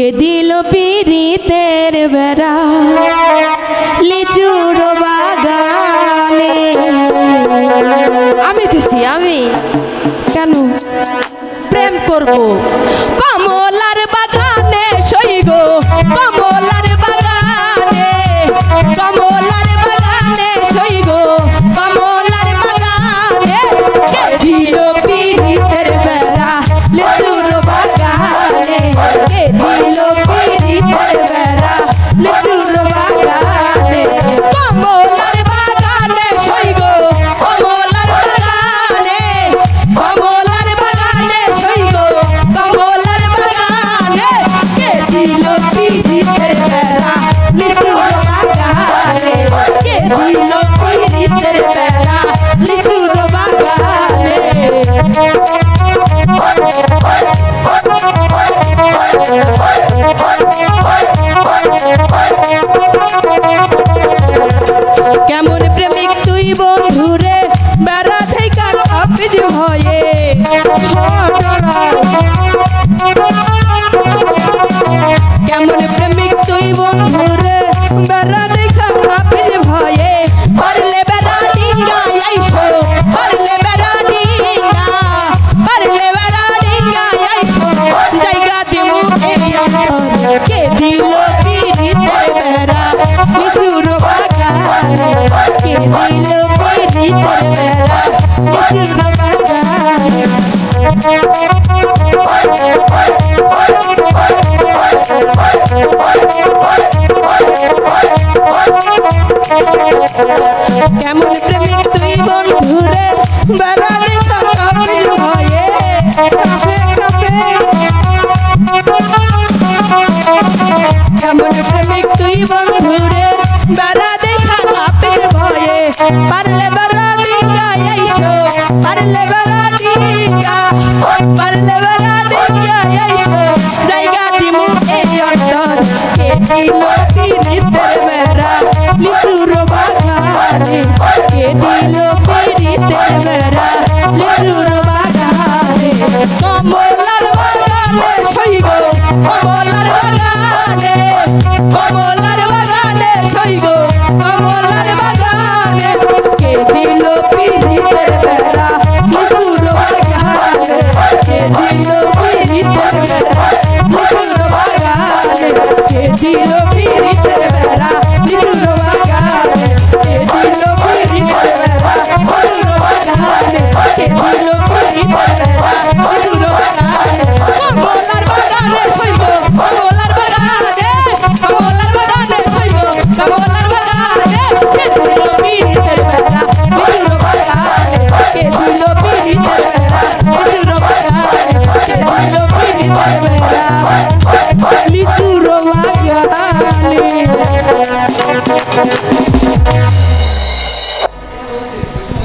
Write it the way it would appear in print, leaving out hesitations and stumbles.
কে দিল পিরিতের বেড়া লিচুর বাগানে। আমি দিছি আমি কেন প্রেম করব কমলার বাগানে সইগো কমলার বাগানে কমলার বাগানে সইগো কমলার বাগানে। কে দিল পিরিতের বেড়া লিচুর বাগানে। কে দিল পিরিতের বেড়া লিচুর বাগানে। কমলার বাগানে সইগো কমলার বাগানে কমলার বাগানে সইগো কমলার বাগানে। কে দিল পিরিতের বেড়া লিচুর বাগানে। কে দিল পিরিতের বেড়া লিচুর বাগানে। কেমন প্রেমিক তুই বন্ধুরে বেড়া থেকে কাপিস ভয়ে। কেমন প্রেমিক তুই বন্ধুরে বেড়া দেখা কাপিস ভয়ে। পারলে বেড়া ডিঙ্গা আইসো পারলে বেড়া ডিঙ্গা পারলে বেড়া ডিঙ্গা আইসো জায়গা দিমু এই অন্তর। কে দিল পিরিতের বেড়া লিচুর বাগানে। কে দিল পিরিতের বেড়া লিচুর বাগানে। কেমন প্রেমিক তুই বন্ধুরে বেড়া দেখা কাপিস ভয়ে। কেমন প্রেমিক তুই বন্ধুরে বেড়া দেখা কাপিস ভয়ে। পারলে বেড়া ডিঙ্গা আইসো পারলে বেড়া ডিঙ্গা পারলে বেড়া ডিঙ্গা আইসো জায়গা দিমু এই অন্তর। কে দিল পিরিতের বেড়া লিচুর বাগানে। কে দিল পিরিতের বেড়া লিচুর বাগানে। কমলার বাগানে সইগো কমলার বাগানে কমলার বাগানে সইগো কমলার বাগানে। কে দিল পিরিতের বেড়া লিচুর বাগানে। কে দিল পিরিতের বেড়া লিচুর বাগানে। কে দিল পিরিতের বেড়া লিচুর বাগানে। কে দিল পিরিতের বেড়া লিচুর বাগানে। কে দিল পিরিতের বেড়া লিচুর বাগানে। কমলার বাগানে সইগো কমলার বাগানে কমলার বাগানে সইগো কমলার বাগানে। কে দিল পিরিতের বেড়া লিচুর বাগানে। কে দিল পিরিতের বেড়া লিচুর বাগানে। কে দিল পিরিতের বেড়া লিচুর বাগানে।